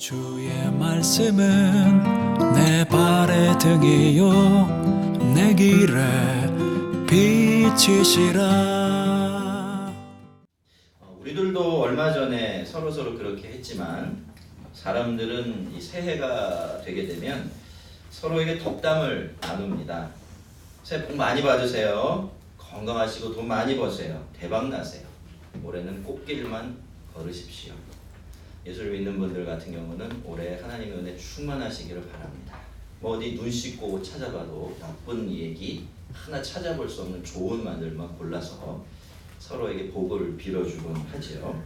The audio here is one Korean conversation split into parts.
주의 말씀은 내 발의 등이요 내 길에 빛이시라. 우리들도 얼마 전에 서로 그렇게 했지만 사람들은 이 새해가 되게 되면 서로에게 덕담을 나눕니다. 새해 복 많이 받으세요. 건강하시고 돈 많이 버세요. 대박 나세요. 올해는 꽃길만 걸으십시오. 예수를 믿는 분들 같은 경우는 올해 하나님의 은혜 충만하시기를 바랍니다. 뭐 어디 눈 씻고 찾아봐도 나쁜 얘기 하나 찾아볼 수 없는 좋은 말들만 골라서 서로에게 복을 빌어주곤 하죠.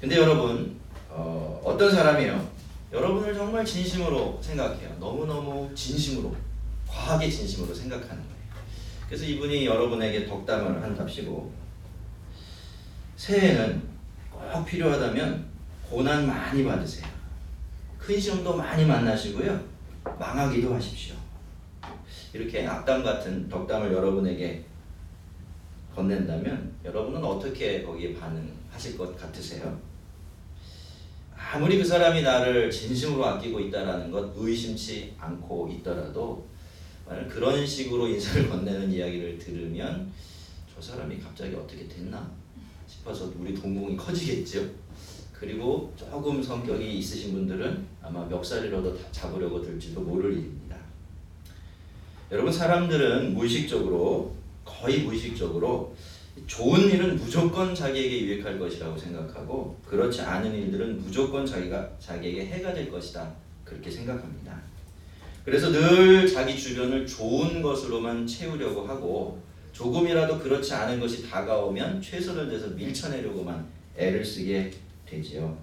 근데 여러분 어떤 사람이요? 여러분을 정말 진심으로 생각해요. 너무너무 진심으로, 과하게 진심으로 생각하는 거예요. 그래서 이분이 여러분에게 덕담을 한답시고, 새해에는 꼭 필요하다면 고난 많이 받으세요. 큰 시험도 많이 만나시고요. 망하기도 하십시오. 이렇게 악담 같은 덕담을 여러분에게 건넨다면 여러분은 어떻게 거기에 반응하실 것 같으세요? 아무리 그 사람이 나를 진심으로 아끼고 있다는 것 의심치 않고 있더라도 만약 그런 식으로 인사를 건네는 이야기를 들으면 저 사람이 갑자기 어떻게 됐나 싶어서 우리 동공이 커지겠죠. 그리고 조금 성격이 있으신 분들은 아마 멱살이라도 잡으려고 들지도 모를 일입니다. 여러분, 사람들은 무의식적으로, 거의 무의식적으로 좋은 일은 무조건 자기에게 유익할 것이라고 생각하고 그렇지 않은 일들은 무조건 자기에게 해가 될 것이다, 그렇게 생각합니다. 그래서 늘 자기 주변을 좋은 것으로만 채우려고 하고 조금이라도 그렇지 않은 것이 다가오면 최선을 다해서 밀쳐내려고만 애를 쓰게 되지요.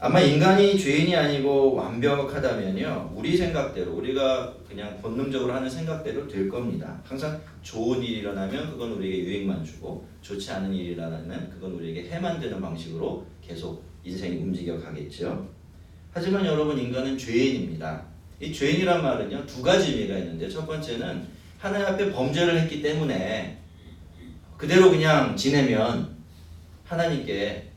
아마 인간이 죄인이 아니고 완벽하다면요, 우리 생각대로, 우리가 그냥 본능적으로 하는 생각대로 될 겁니다. 항상 좋은 일이 일어나면 그건 우리에게 유익만 주고 좋지 않은 일이 일어나면 그건 우리에게 해만 되는 방식으로 계속 인생이 움직여 가겠죠. 하지만 여러분, 인간은 죄인입니다. 이 죄인이란 말은요, 두 가지 의미가 있는데, 첫 번째는 하나님 앞에 범죄를 했기 때문에 그대로 그냥 지내면 하나님께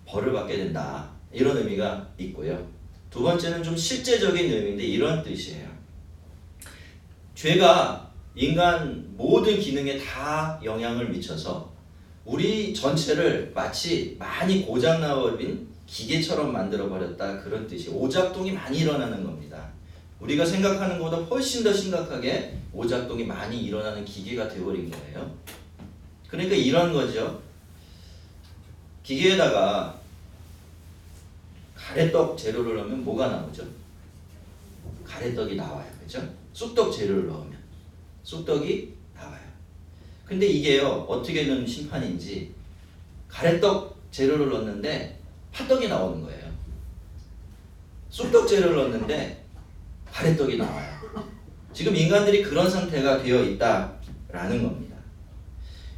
벌을 받게 된다, 이런 의미가 있고요. 두 번째는 좀 실제적인 의미인데 이런 뜻이에요. 죄가 인간 모든 기능에 다 영향을 미쳐서 우리 전체를 마치 많이 고장나버린 기계처럼 만들어버렸다, 그런 뜻이, 오작동이 많이 일어나는 겁니다. 우리가 생각하는 것보다 훨씬 더 심각하게 오작동이 많이 일어나는 기계가 되어버린 거예요. 그러니까 이런 거죠. 기계에다가 가래떡 재료를 넣으면 뭐가 나오죠? 가래떡이 나와요. 그죠? 쑥떡 재료를 넣으면 쑥떡이 나와요. 근데 이게요, 어떻게 된 심판인지, 가래떡 재료를 넣었는데 팥떡이 나오는 거예요. 쑥떡 재료를 넣었는데 가래떡이 나와요. 지금 인간들이 그런 상태가 되어 있다라는 겁니다.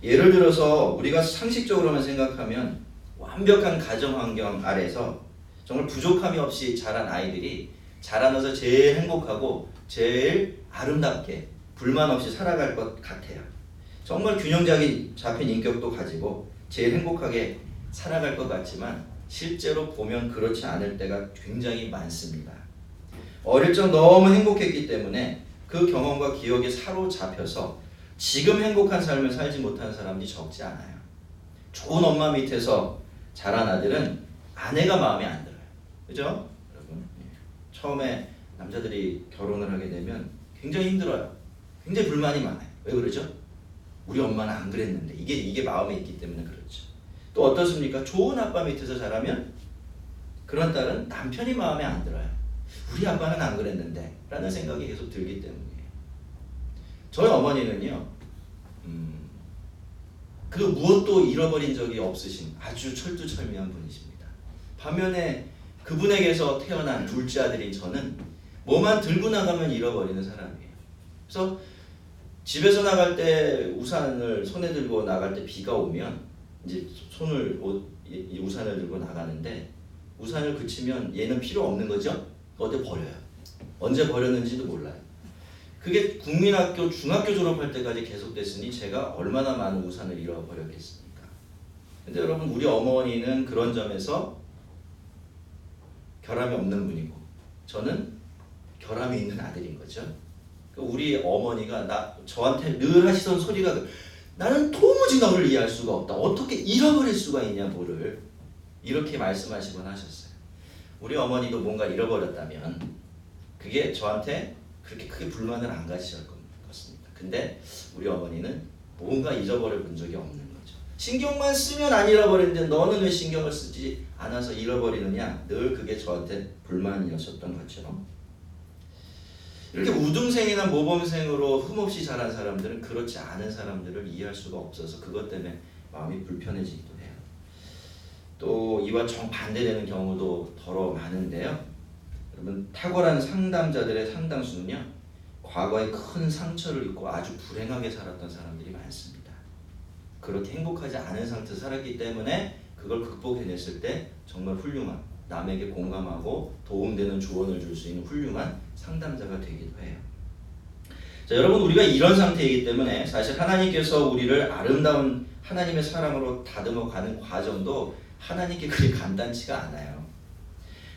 예를 들어서 우리가 상식적으로만 생각하면 완벽한 가정 환경 아래서 정말 부족함이 없이 자란 아이들이 자라나서 제일 행복하고 제일 아름답게 불만 없이 살아갈 것 같아요. 정말 균형 잡힌 인격도 가지고 제일 행복하게 살아갈 것 같지만 실제로 보면 그렇지 않을 때가 굉장히 많습니다. 어릴 적 너무 행복했기 때문에 그 경험과 기억에 사로잡혀서 지금 행복한 삶을 살지 못한 사람이 적지 않아요. 좋은 엄마 밑에서 자란 아들은 아내가 마음에 안 들어요. 그죠? 여러분, 처음에 남자들이 결혼을 하게 되면 굉장히 힘들어요. 굉장히 불만이 많아요. 왜 그러죠? 우리 엄마는 안 그랬는데. 이게 마음에 있기 때문에 그렇죠. 또 어떻습니까? 좋은 아빠 밑에서 자라면 그런 딸은 남편이 마음에 안 들어요. 우리 아빠는 안 그랬는데 라는 생각이 계속 들기 때문이에요. 저희 어머니는요, 그 무엇도 잃어버린 적이 없으신 아주 철두철미한 분이십니다. 반면에 그분에게서 태어난 둘째 아들인 저는 뭐만 들고 나가면 잃어버리는 사람이에요. 그래서 집에서 나갈 때 우산을 손에 들고 나갈 때 비가 오면 이제 우산을 들고 나가는데 우산을 그치면 얘는 필요 없는 거죠? 어디 버려요. 언제 버렸는지도 몰라요. 그게 국민학교, 중학교 졸업할 때까지 계속됐으니 제가 얼마나 많은 우산을 잃어버렸겠습니까? 근데 여러분, 우리 어머니는 그런 점에서 결함이 없는 분이고 저는 결함이 있는 아들인 거죠. 우리 어머니가 저한테 늘 하시던 소리가 나는 도무지 너를 이해할 수가 없다. 어떻게 잃어버릴 수가 있냐 뭐를 이렇게 말씀하시곤 하셨어요. 우리 어머니도 뭔가 잃어버렸다면 그게 저한테 그렇게 크게 불만을 안 가지실 것입니다. 근데 우리 어머니는 뭔가 잊어버려 본 적이 없는 거죠. 신경만 쓰면 안 잃어버리는데 너는 왜 신경을 쓰지 않아서 잃어버리느냐 늘 그게 저한테 불만이었었던 것처럼 이렇게 우등생이나 모범생으로 흠없이 자란 사람들은 그렇지 않은 사람들을 이해할 수가 없어서 그것 때문에 마음이 불편해지기도 해요. 또 이와 정반대되는 경우도 더러 많은데요. 여러분 탁월한 상담자들의 상당수는요. 과거에 큰 상처를 입고 아주 불행하게 살았던 사람들이 많습니다. 그렇게 행복하지 않은 상태에서 살았기 때문에 그걸 극복해냈을 때 정말 훌륭한 남에게 공감하고 도움되는 조언을 줄 수 있는 훌륭한 상담자가 되기도 해요. 자, 여러분 우리가 이런 상태이기 때문에 사실 하나님께서 우리를 아름다운 하나님의 사랑으로 다듬어 가는 과정도 하나님께 그리 간단치가 않아요.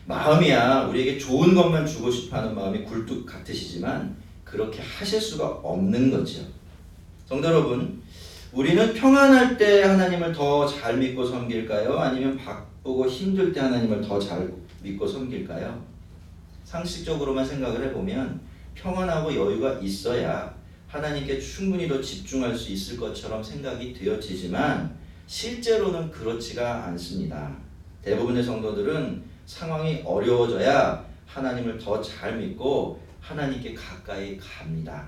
마음이야 우리에게 좋은 것만 주고 싶어하는 마음이 굴뚝 같으시지만 그렇게 하실 수가 없는 거죠. 성도 여러분, 우리는 평안할 때 하나님을 더 잘 믿고 섬길까요? 아니면 바쁘고 힘들 때 하나님을 더 잘 믿고 섬길까요? 상식적으로만 생각을 해보면 평안하고 여유가 있어야 하나님께 충분히 더 집중할 수 있을 것처럼 생각이 되어지지만 실제로는 그렇지가 않습니다. 대부분의 성도들은 상황이 어려워져야 하나님을 더 잘 믿고 하나님께 가까이 갑니다.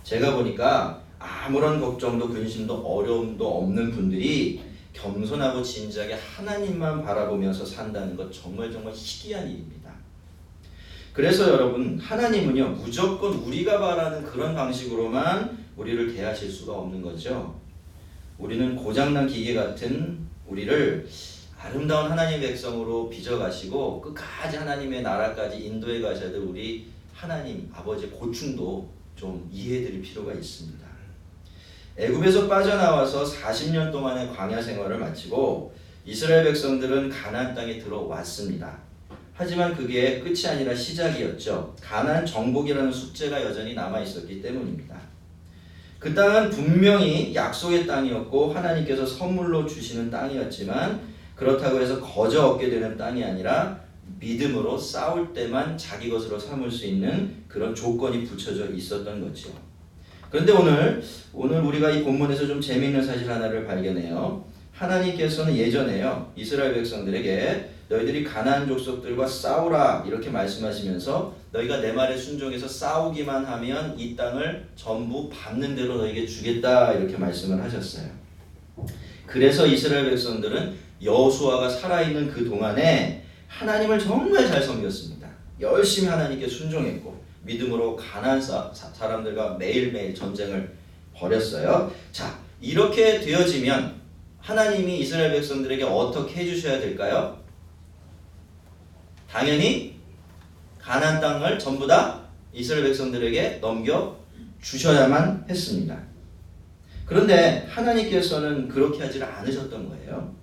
제가 보니까 아무런 걱정도 근심도 어려움도 없는 분들이 겸손하고 진지하게 하나님만 바라보면서 산다는 것 정말 희귀한 일입니다. 그래서 여러분 하나님은요 무조건 우리가 바라는 그런 방식으로만 우리를 대하실 수가 없는 거죠. 우리는 고장난 기계 같은 우리를 아름다운 하나님의 백성으로 빚어가시고 끝까지 하나님의 나라까지 인도해 가셔야 될 우리 하나님 아버지의 고충도 좀 이해해드릴 필요가 있습니다. 애굽에서 빠져나와서 40년 동안의 광야 생활을 마치고 이스라엘 백성들은 가나안 땅에 들어왔습니다. 하지만 그게 끝이 아니라 시작이었죠. 가나안 정복이라는 숙제가 여전히 남아있었기 때문입니다. 그 땅은 분명히 약속의 땅이었고 하나님께서 선물로 주시는 땅이었지만 그렇다고 해서 거저 얻게 되는 땅이 아니라 믿음으로 싸울 때만 자기 것으로 삼을 수 있는 그런 조건이 붙여져 있었던 거죠. 그런데 오늘 우리가 이 본문에서 좀 재미있는 사실 하나를 발견해요. 하나님께서는 예전에요 이스라엘 백성들에게 너희들이 가나안 족속들과 싸우라 이렇게 말씀하시면서 너희가 내 말에 순종해서 싸우기만 하면 이 땅을 전부 받는 대로 너희에게 주겠다 이렇게 말씀을 하셨어요. 그래서 이스라엘 백성들은 여호수아가 살아있는 그 동안에 하나님을 정말 잘 섬겼습니다. 열심히 하나님께 순종했고 믿음으로 가나안 사람들과 매일매일 전쟁을 벌였어요. 자, 이렇게 되어지면 하나님이 이스라엘 백성들에게 어떻게 해주셔야 될까요? 당연히 가나안 땅을 전부 다 이스라엘 백성들에게 넘겨 주셔야만 했습니다. 그런데 하나님께서는 그렇게 하지 않으셨던 거예요.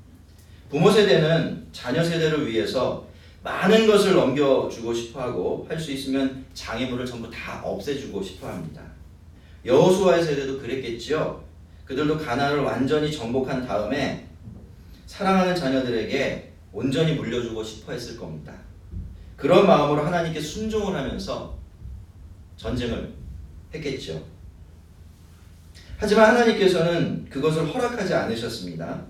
부모 세대는 자녀 세대를 위해서 많은 것을 넘겨주고 싶어하고 할 수 있으면 장애물을 전부 다 없애주고 싶어합니다. 여호수아의 세대도 그랬겠지요. 그들도 가나안을 완전히 정복한 다음에 사랑하는 자녀들에게 온전히 물려주고 싶어 했을 겁니다. 그런 마음으로 하나님께 순종을 하면서 전쟁을 했겠죠. 하지만 하나님께서는 그것을 허락하지 않으셨습니다.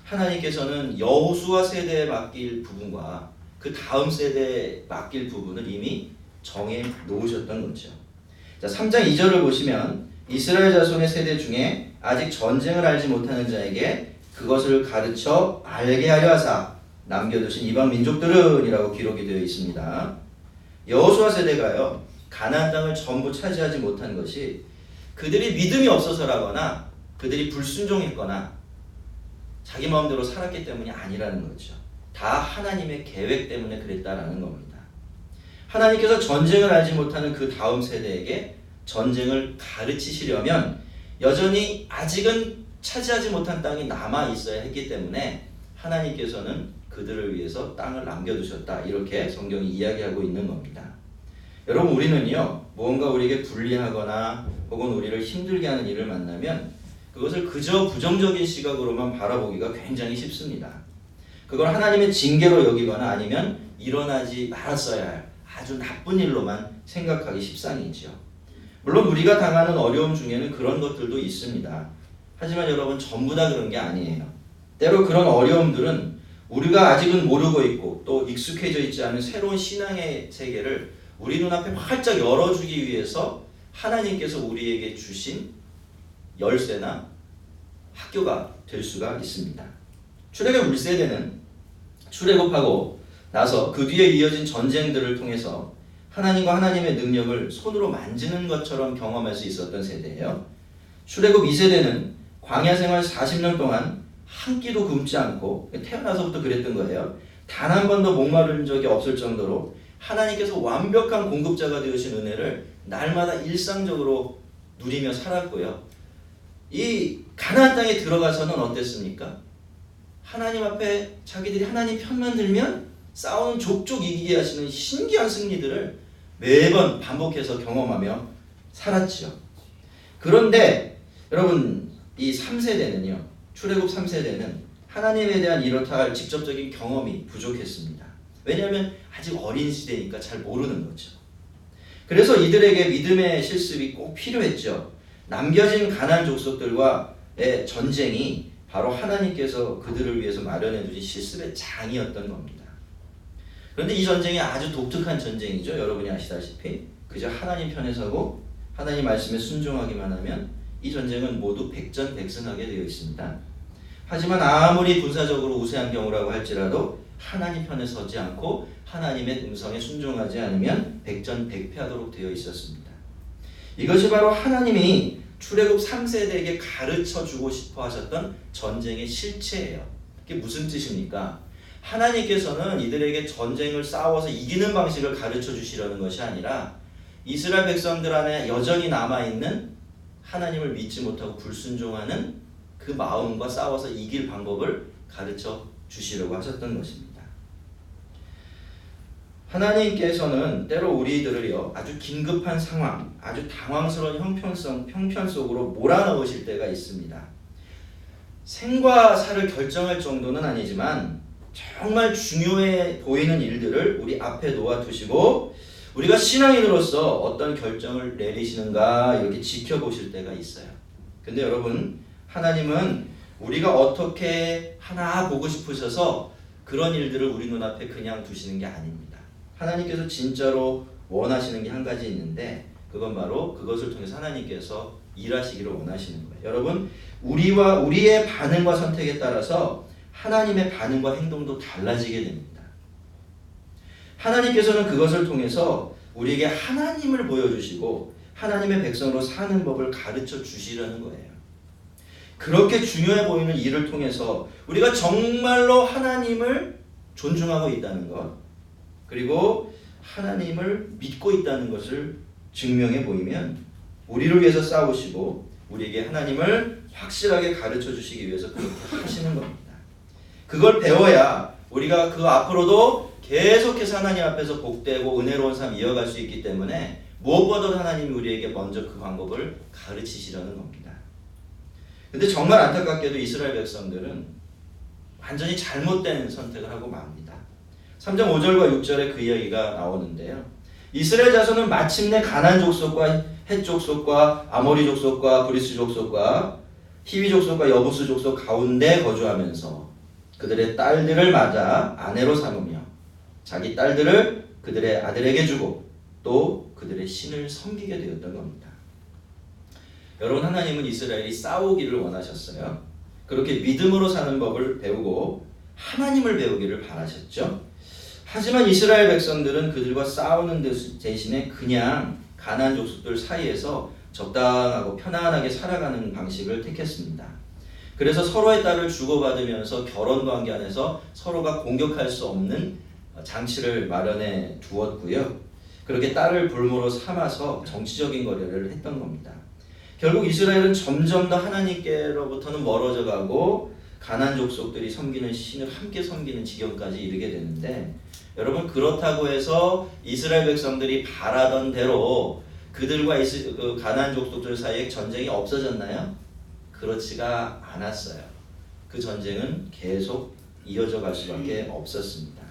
하나님께서는 여호수아 세대에 맡길 부분과 그 다음 세대에 맡길 부분을 이미 정해 놓으셨던 거죠. 자, 3장 2절을 보시면 이스라엘 자손의 세대 중에 아직 전쟁을 알지 못하는 자에게 그것을 가르쳐 알게 하려 하사 남겨두신 이방 민족들은 이라고 기록이 되어 있습니다. 여호수아 세대가요 가나안 땅을 전부 차지하지 못한 것이 그들이 믿음이 없어서라거나 그들이 불순종했거나 자기 마음대로 살았기 때문이 아니라는 거죠. 다 하나님의 계획 때문에 그랬다라는 겁니다. 하나님께서 전쟁을 알지 못하는 그 다음 세대에게 전쟁을 가르치시려면 여전히 아직은 차지하지 못한 땅이 남아 있어야 했기 때문에 하나님께서는 그들을 위해서 땅을 남겨두셨다. 이렇게 성경이 이야기하고 있는 겁니다. 여러분, 우리는요, 무언가 우리에게 불리하거나 혹은 우리를 힘들게 하는 일을 만나면 그것을 그저 부정적인 시각으로만 바라보기가 굉장히 쉽습니다. 그걸 하나님의 징계로 여기거나 아니면 일어나지 말았어야 할 아주 나쁜 일로만 생각하기 십상이지요. 물론 우리가 당하는 어려움 중에는 그런 것들도 있습니다. 하지만 여러분, 전부 다 그런 게 아니에요. 때로 그런 어려움들은 우리가 아직은 모르고 있고 또 익숙해져 있지 않은 새로운 신앙의 세계를 우리 눈앞에 활짝 열어주기 위해서 하나님께서 우리에게 주신 열쇠나 학교가 될 수가 있습니다. 출애굽 1세대는 출애굽하고 나서 그 뒤에 이어진 전쟁들을 통해서 하나님과 하나님의 능력을 손으로 만지는 것처럼 경험할 수 있었던 세대예요. 출애굽 2세대는 광야 생활 40년 동안 한 끼도 굶지 않고 태어나서부터 그랬던 거예요. 단 한 번도 목마른 적이 없을 정도로 하나님께서 완벽한 공급자가 되어주신 은혜를 날마다 일상적으로 누리며 살았고요. 이 가나안 땅에 들어가서는 어땠습니까? 하나님 앞에 자기들이 하나님 편만 들면 싸우는 족족 이기게 하시는 신기한 승리들을 매번 반복해서 경험하며 살았지요. 그런데 여러분, 이 3세대는요, 출애굽 3세대는 하나님에 대한 이렇다 할 직접적인 경험이 부족했습니다. 왜냐하면 아직 어린 시대니까 잘 모르는 거죠. 그래서 이들에게 믿음의 실습이 꼭 필요했죠. 남겨진 가나안 족속들과의 전쟁이 바로 하나님께서 그들을 위해서 마련해 두신 실습의 장이었던 겁니다. 그런데 이 전쟁이 아주 독특한 전쟁이죠. 여러분이 아시다시피 그저 하나님 편에 서고 하나님 말씀에 순종하기만 하면 이 전쟁은 모두 백전백승하게 되어 있습니다. 하지만 아무리 군사적으로 우세한 경우라고 할지라도 하나님 편에 서지 않고 하나님의 음성에 순종하지 않으면 백전백패하도록 되어 있었습니다. 이것이 바로 하나님이 출애굽 3세대에게 가르쳐주고 싶어 하셨던 전쟁의 실체예요. 그게 무슨 뜻입니까? 하나님께서는 이들에게 전쟁을 싸워서 이기는 방식을 가르쳐 주시려는 것이 아니라 이스라엘 백성들 안에 여전히 남아있는 하나님을 믿지 못하고 불순종하는 그 마음과 싸워서 이길 방법을 가르쳐 주시려고 하셨던 것입니다. 하나님께서는 때로 우리들을요, 아주 긴급한 상황, 아주 당황스러운 형편 속으로 몰아넣으실 때가 있습니다. 생과 사를 결정할 정도는 아니지만 정말 중요해 보이는 일들을 우리 앞에 놓아두시고 우리가 신앙인으로서 어떤 결정을 내리시는가 이렇게 지켜보실 때가 있어요. 근데 여러분, 하나님은 우리가 어떻게 하나 보고 싶으셔서 그런 일들을 우리 눈앞에 그냥 두시는 게 아닙니다. 하나님께서 진짜로 원하시는 게 한 가지 있는데 그건 바로 그것을 통해서 하나님께서 일하시기를 원하시는 거예요. 여러분, 우리의 반응과 선택에 따라서 하나님의 반응과 행동도 달라지게 됩니다. 하나님께서는 그것을 통해서 우리에게 하나님을 보여주시고 하나님의 백성으로 사는 법을 가르쳐 주시려는 거예요. 그렇게 중요해 보이는 일을 통해서 우리가 정말로 하나님을 존중하고 있다는 것, 그리고 하나님을 믿고 있다는 것을 증명해 보이면 우리를 위해서 싸우시고 우리에게 하나님을 확실하게 가르쳐 주시기 위해서 그렇게 하시는 겁니다. 그걸 배워야 우리가 그 앞으로도 계속해서 하나님 앞에서 복되고 은혜로운 삶 이어갈 수 있기 때문에 무엇보다도 하나님이 우리에게 먼저 그 방법을 가르치시려는 겁니다. 근데 정말 안타깝게도 이스라엘 백성들은 완전히 잘못된 선택을 하고 맙니다. 3장 5절과 6절에 그 이야기가 나오는데요. 이스라엘 자손은 마침내 가나안 족속과 헷 족속과 아모리 족속과 브리스 족속과 히위 족속과 여부스 족속 가운데 거주하면서 그들의 딸들을 맞아 아내로 삼으며 자기 딸들을 그들의 아들에게 주고 또 그들의 신을 섬기게 되었던 겁니다. 여러분, 하나님은 이스라엘이 싸우기를 원하셨어요. 그렇게 믿음으로 사는 법을 배우고 하나님을 배우기를 바라셨죠. 하지만 이스라엘 백성들은 그들과 싸우는 대신에 그냥 가나안 족속들 사이에서 적당하고 편안하게 살아가는 방식을 택했습니다. 그래서 서로의 딸을 주고받으면서 결혼관계 안에서 서로가 공격할 수 없는 장치를 마련해 두었고요. 그렇게 딸을 볼모로 삼아서 정치적인 거래를 했던 겁니다. 결국 이스라엘은 점점 더 하나님께로부터는 멀어져 가고 가나안 족속들이 섬기는 신을 함께 섬기는 지경까지 이르게 되는데, 여러분 그렇다고 해서 이스라엘 백성들이 바라던 대로 그들과 가나안 족속들 사이에 전쟁이 없어졌나요? 그렇지가 않았어요. 그 전쟁은 계속 이어져 갈 수밖에 없었습니다.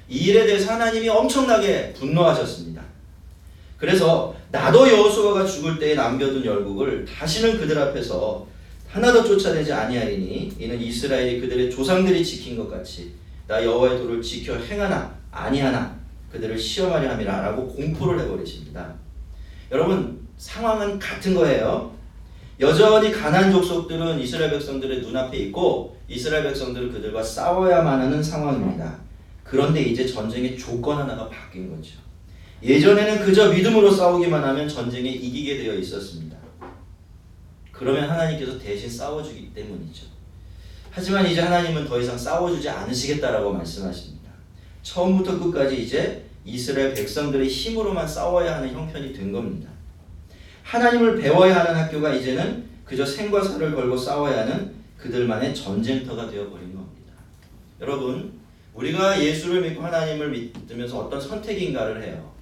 이 일에 대해서 하나님이 엄청나게 분노하셨습니다. 그래서 나도 여호수아가 죽을 때에 남겨둔 열국을 다시는 그들 앞에서 하나도 쫓아내지 아니하리니 이는 이스라엘이 그들의 조상들이 지킨 것 같이 나 여호와의 도를 지켜 행하나 아니하나 그들을 시험하려 함이라 라고 공포를 해버리십니다. 여러분 상황은 같은 거예요. 여전히 가나안 족속들은 이스라엘 백성들의 눈앞에 있고 이스라엘 백성들은 그들과 싸워야만 하는 상황입니다. 그런데 이제 전쟁의 조건 하나가 바뀐 거죠. 예전에는 그저 믿음으로 싸우기만 하면 전쟁에 이기게 되어 있었습니다. 그러면 하나님께서 대신 싸워주기 때문이죠. 하지만 이제 하나님은 더 이상 싸워주지 않으시겠다라고 말씀하십니다. 처음부터 끝까지 이제 이스라엘 백성들의 힘으로만 싸워야 하는 형편이 된 겁니다. 하나님을 배워야 하는 학교가 이제는 그저 생과 사를 걸고 싸워야 하는 그들만의 전쟁터가 되어버린 겁니다. 여러분, 우리가 예수를 믿고 하나님을 믿으면서 어떤 선택인가를 해요.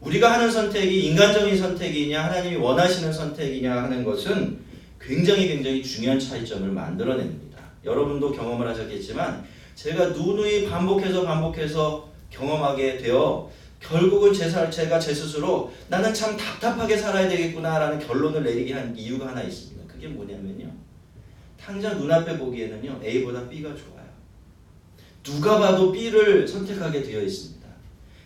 우리가 하는 선택이 인간적인 선택이냐 하나님이 원하시는 선택이냐 하는 것은 굉장히 중요한 차이점을 만들어냅니다. 여러분도 경험을 하셨겠지만 제가 누누이 반복해서 경험하게 되어 결국은 제가 제 스스로 나는 참 답답하게 살아야 되겠구나라는 결론을 내리게 한 이유가 하나 있습니다. 그게 뭐냐면요. 당장 눈앞에 보기에는요. A보다 B가 좋아요. 누가 봐도 B를 선택하게 되어 있습니다.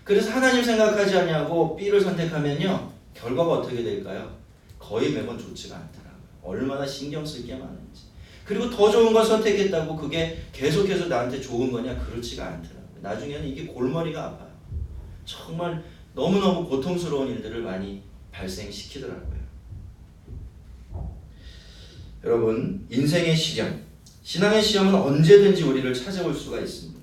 그래서 하나님 생각하지 않냐고 B를 선택하면요. 결과가 어떻게 될까요? 거의 매번 좋지가 않더라고요. 얼마나 신경 쓸 게 많은지. 그리고 더 좋은 걸 선택했다고 그게 계속해서 나한테 좋은 거냐? 그렇지가 않더라고요. 나중에는 이게 골머리가 아파요. 정말 너무너무 고통스러운 일들을 많이 발생시키더라고요. 여러분, 인생의 시련, 신앙의 시험은 언제든지 우리를 찾아올 수가 있습니다.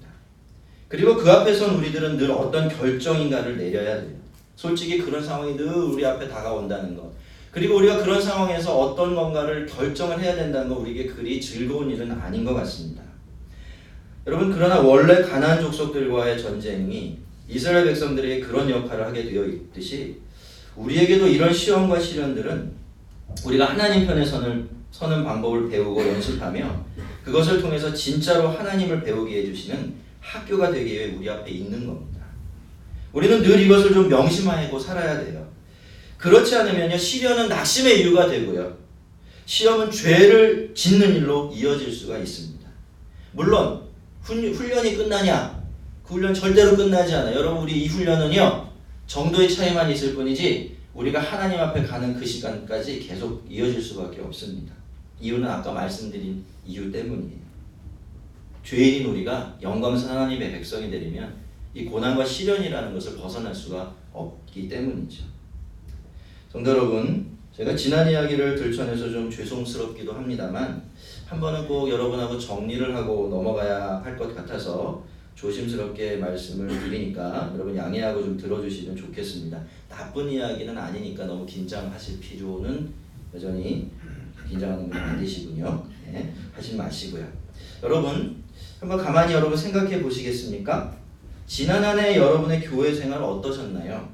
그리고 그 앞에선 우리들은 늘 어떤 결정인가를 내려야 돼요. 솔직히 그런 상황이 늘 우리 앞에 다가온다는 것. 그리고 우리가 그런 상황에서 어떤 뭔가를 결정을 해야 된다는 것, 우리에게 그리 즐거운 일은 아닌 것 같습니다. 여러분, 그러나 원래 가나안 족속들과의 전쟁이 이스라엘 백성들에게 그런 역할을 하게 되어 있듯이 우리에게도 이런 시험과 시련들은 우리가 하나님 편에 서는 방법을 배우고 연습하며 그것을 통해서 진짜로 하나님을 배우게 해주시는 학교가 되기 위해 우리 앞에 있는 겁니다. 우리는 늘 이것을 좀 명심하고 살아야 돼요. 그렇지 않으면요, 시련은 낙심의 이유가 되고요. 시험은 죄를 짓는 일로 이어질 수가 있습니다. 물론 훈련이 끝나냐? 그 훈련 절대로 끝나지 않아요. 여러분, 우리 이 훈련은요, 정도의 차이만 있을 뿐이지 우리가 하나님 앞에 가는 그 시간까지 계속 이어질 수밖에 없습니다. 이유는 아까 말씀드린 이유 때문이에요. 죄인인 우리가 영광스러운 하나님의 백성이 되려면 이 고난과 시련이라는 것을 벗어날 수가 없기 때문이죠. 성도 여러분, 제가 지난 이야기를 들춰내서 좀 죄송스럽기도 합니다만 한 번은 꼭 여러분하고 정리를 하고 넘어가야 할 것 같아서 조심스럽게 말씀을 드리니까 여러분 양해하고 좀 들어주시면 좋겠습니다. 나쁜 이야기는 아니니까 너무 긴장하실 필요는 여전히 긴장하는 건 안 되시군요. 네, 하지 마시고요. 여러분, 한번 가만히 여러분 생각해 보시겠습니까? 지난 한 해 여러분의 교회 생활 어떠셨나요?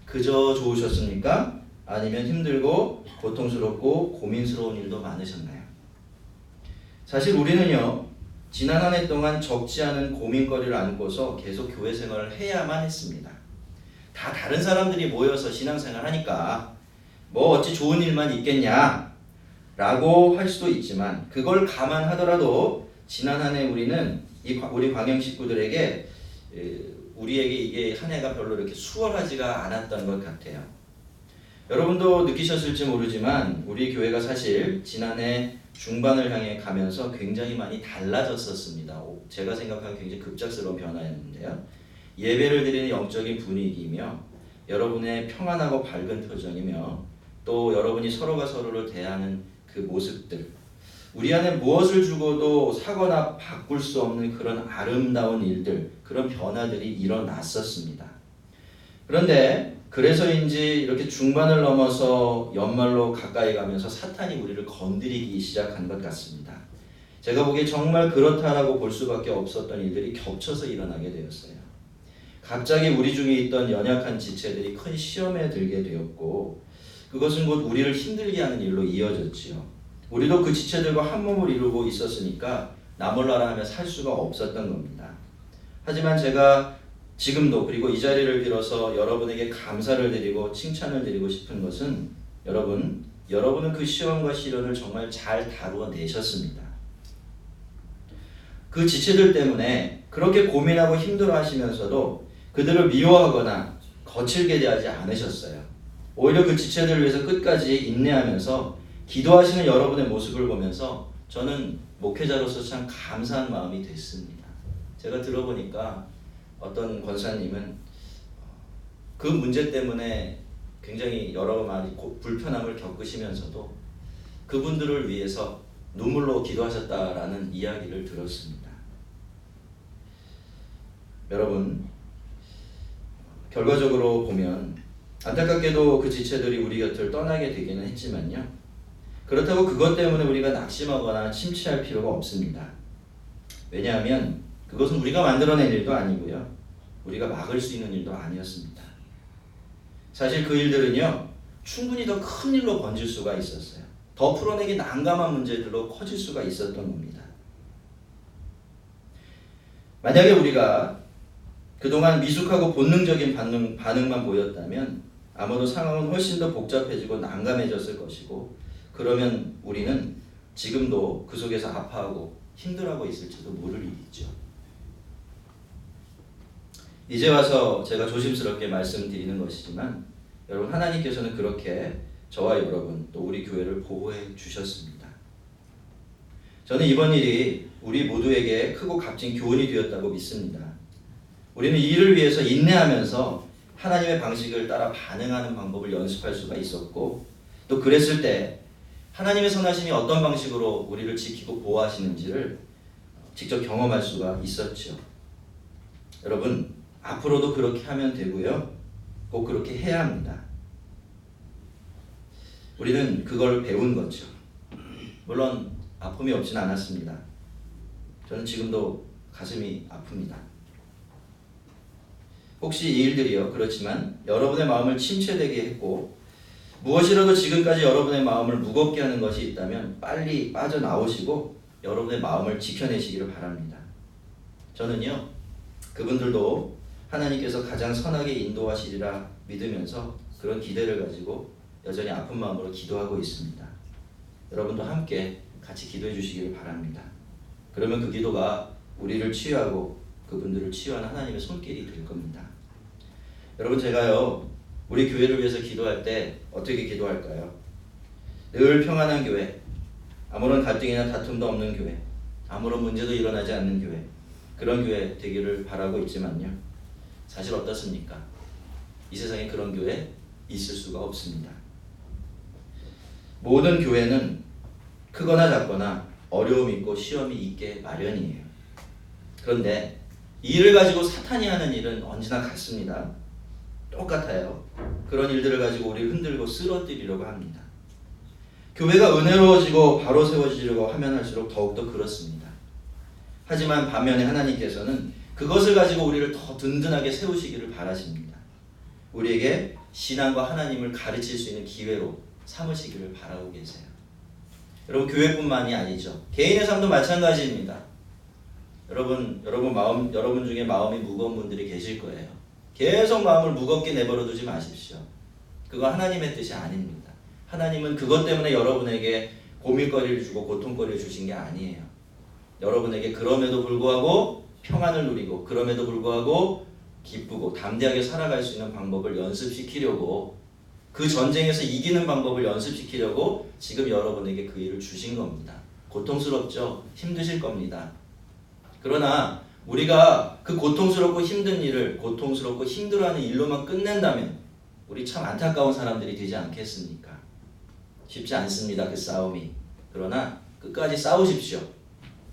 그저 좋으셨습니까? 아니면 힘들고 고통스럽고 고민스러운 일도 많으셨나요? 사실 우리는요, 지난 한 해 동안 적지 않은 고민거리를 안고서 계속 교회 생활을 해야만 했습니다. 다 다른 사람들이 모여서 신앙생활 하니까 뭐 어찌 좋은 일만 있겠냐 라고 할 수도 있지만 그걸 감안하더라도 지난 한 해 우리는 우리 광영 식구들에게 우리에게 이게 한 해가 별로 이렇게 수월하지가 않았던 것 같아요. 여러분도 느끼셨을지 모르지만 우리 교회가 사실 지난해 중반을 향해 가면서 굉장히 많이 달라졌었습니다. 제가 생각하는 굉장히 급작스러운 변화였는데요. 예배를 드리는 영적인 분위기이며 여러분의 평안하고 밝은 표정이며 또 여러분이 서로가 서로를 대하는 그 모습들, 우리 안에 무엇을 주고도 사거나 바꿀 수 없는 그런 아름다운 일들, 그런 변화들이 일어났었습니다. 그런데 그래서인지 이렇게 중반을 넘어서 연말로 가까이 가면서 사탄이 우리를 건드리기 시작한 것 같습니다. 제가 보기에 정말 그렇다라고 볼 수밖에 없었던 일들이 겹쳐서 일어나게 되었어요. 갑자기 우리 중에 있던 연약한 지체들이 큰 시험에 들게 되었고 그것은 곧 우리를 힘들게 하는 일로 이어졌지요. 우리도 그 지체들과 한 몸을 이루고 있었으니까 나 몰라라 하며 살 수가 없었던 겁니다. 하지만 제가 지금도 그리고 이 자리를 빌어서 여러분에게 감사를 드리고 칭찬을 드리고 싶은 것은 여러분은 그 시험과 시련을 정말 잘 다루어내셨습니다. 그 지체들 때문에 그렇게 고민하고 힘들어 하시면서도 그들을 미워하거나 거칠게 대하지 않으셨어요. 오히려 그 지체들을 위해서 끝까지 인내하면서 기도하시는 여러분의 모습을 보면서 저는 목회자로서 참 감사한 마음이 됐습니다. 제가 들어보니까 어떤 권사님은 그 문제 때문에 굉장히 여러 가지 불편함을 겪으시면서도 그분들을 위해서 눈물로 기도하셨다라는 이야기를 들었습니다. 여러분, 결과적으로 보면 안타깝게도 그 지체들이 우리 곁을 떠나게 되기는 했지만요. 그렇다고 그것 때문에 우리가 낙심하거나 침체할 필요가 없습니다. 왜냐하면 그것은 우리가 만들어낸 일도 아니고요. 우리가 막을 수 있는 일도 아니었습니다. 사실 그 일들은요. 충분히 더 큰 일로 번질 수가 있었어요. 더 풀어내기 난감한 문제들로 커질 수가 있었던 겁니다. 만약에 우리가 그동안 미숙하고 본능적인 반응만 보였다면 아마도 상황은 훨씬 더 복잡해지고 난감해졌을 것이고 그러면 우리는 지금도 그 속에서 아파하고 힘들어하고 있을지도 모를 일이죠. 이제 와서 제가 조심스럽게 말씀드리는 것이지만 여러분 하나님께서는 그렇게 저와 여러분 또 우리 교회를 보호해 주셨습니다. 저는 이번 일이 우리 모두에게 크고 값진 교훈이 되었다고 믿습니다. 우리는 이 일을 위해서 인내하면서 하나님의 방식을 따라 반응하는 방법을 연습할 수가 있었고 또 그랬을 때 하나님의 선하심이 어떤 방식으로 우리를 지키고 보호하시는지를 직접 경험할 수가 있었죠. 여러분 앞으로도 그렇게 하면 되고요. 꼭 그렇게 해야 합니다. 우리는 그걸 배운 거죠. 물론 아픔이 없지는 않았습니다. 저는 지금도 가슴이 아픕니다. 혹시 이 일들이요. 그렇지만 여러분의 마음을 침체되게 했고 무엇이라도 지금까지 여러분의 마음을 무겁게 하는 것이 있다면 빨리 빠져나오시고 여러분의 마음을 지켜내시기를 바랍니다. 저는요. 그분들도 하나님께서 가장 선하게 인도하시리라 믿으면서 그런 기대를 가지고 여전히 아픈 마음으로 기도하고 있습니다. 여러분도 함께 같이 기도해 주시기를 바랍니다. 그러면 그 기도가 우리를 치유하고 그분들을 치유하는 하나님의 손길이 될 겁니다. 여러분 제가요 우리 교회를 위해서 기도할 때 어떻게 기도할까요? 늘 평안한 교회, 아무런 갈등이나 다툼도 없는 교회, 아무런 문제도 일어나지 않는 교회, 그런 교회 되기를 바라고 있지만요. 사실 어떻습니까? 이 세상에 그런 교회 있을 수가 없습니다. 모든 교회는 크거나 작거나 어려움이 있고 시험이 있게 마련이에요. 그런데 이 일을 가지고 사탄이 하는 일은 언제나 같습니다. 똑같아요. 그런 일들을 가지고 우리를 흔들고 쓰러뜨리려고 합니다. 교회가 은혜로워지고 바로 세워지려고 하면 할수록 더욱더 그렇습니다. 하지만 반면에 하나님께서는 그것을 가지고 우리를 더 든든하게 세우시기를 바라십니다. 우리에게 신앙과 하나님을 가르칠 수 있는 기회로 삼으시기를 바라고 계세요. 여러분 교회뿐만이 아니죠. 개인의 삶도 마찬가지입니다. 여러분 중에 마음이 무거운 분들이 계실 거예요. 계속 마음을 무겁게 내버려 두지 마십시오. 그거 하나님의 뜻이 아닙니다. 하나님은 그것 때문에 여러분에게 고민거리를 주고 고통거리를 주신 게 아니에요. 여러분에게 그럼에도 불구하고 평안을 누리고 그럼에도 불구하고 기쁘고 담대하게 살아갈 수 있는 방법을 연습시키려고 그 전쟁에서 이기는 방법을 연습시키려고 지금 여러분에게 그 일을 주신 겁니다. 고통스럽죠? 힘드실 겁니다. 그러나 우리가 그 고통스럽고 힘든 일을 고통스럽고 힘들어하는 일로만 끝낸다면 우리 참 안타까운 사람들이 되지 않겠습니까? 쉽지 않습니다. 그 싸움이. 그러나 끝까지 싸우십시오.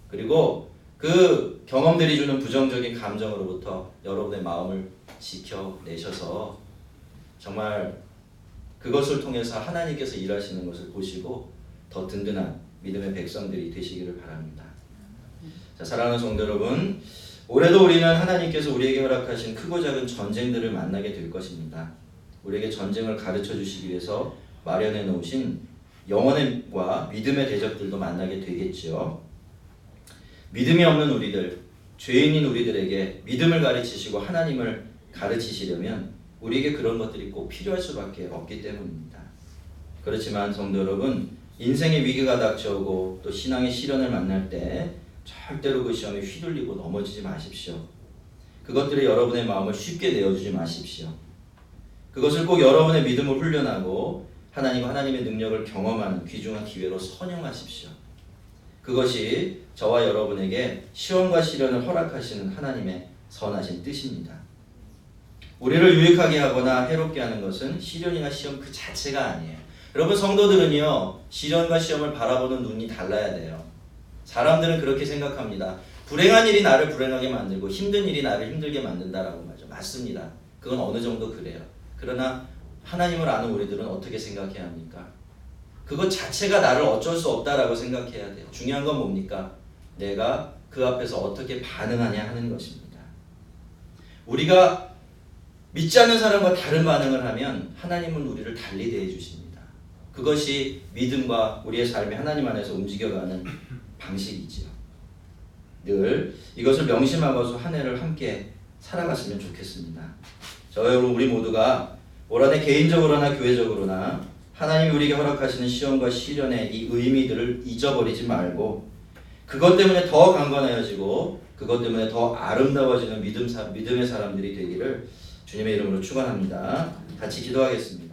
그리고 그 경험들이 주는 부정적인 감정으로부터 여러분의 마음을 지켜내셔서 정말 그것을 통해서 하나님께서 일하시는 것을 보시고 더 든든한 믿음의 백성들이 되시기를 바랍니다. 자, 사랑하는 성도 여러분, 올해도 우리는 하나님께서 우리에게 허락하신 크고 작은 전쟁들을 만나게 될 것입니다. 우리에게 전쟁을 가르쳐 주시기 위해서 마련해 놓으신 영혼과 믿음의 대적들도 만나게 되겠지요. 믿음이 없는 우리들, 죄인인 우리들에게 믿음을 가르치시고 하나님을 가르치시려면 우리에게 그런 것들이 꼭 필요할 수밖에 없기 때문입니다. 그렇지만 성도 여러분, 인생의 위기가 닥쳐오고 또 신앙의 시련을 만날 때 절대로 그 시험에 휘둘리고 넘어지지 마십시오. 그것들이 여러분의 마음을 쉽게 내어주지 마십시오. 그것을 꼭 여러분의 믿음을 훈련하고 하나님과 하나님의 능력을 경험하는 귀중한 기회로 선용하십시오. 그것이 저와 여러분에게 시험과 시련을 허락하시는 하나님의 선하신 뜻입니다. 우리를 유익하게 하거나 해롭게 하는 것은 시련이나 시험 그 자체가 아니에요. 여러분, 성도들은요, 시련과 시험을 바라보는 눈이 달라야 돼요. 사람들은 그렇게 생각합니다. 불행한 일이 나를 불행하게 만들고 힘든 일이 나를 힘들게 만든다라고 말이죠. 맞습니다. 그건 어느 정도 그래요. 그러나 하나님을 아는 우리들은 어떻게 생각해야 합니까? 그것 자체가 나를 어쩔 수 없다라고 생각해야 돼요. 중요한 건 뭡니까? 내가 그 앞에서 어떻게 반응하냐 하는 것입니다. 우리가 믿지 않는 사람과 다른 반응을 하면 하나님은 우리를 달리 대해 주십니다. 그것이 믿음과 우리의 삶이 하나님 안에서 움직여가는 방식이지요. 늘 이것을 명심하고서 한 해를 함께 살아갔으면 좋겠습니다. 저와 여러분, 우리 모두가 올 한해 개인적으로나 교회적으로나 하나님이 우리에게 허락하시는 시험과 시련의 이 의미들을 잊어버리지 말고 그것 때문에 더 강건해지고 그것 때문에 더 아름다워지는 믿음의 사람들이 되기를 주님의 이름으로 축원합니다. 같이 기도하겠습니다.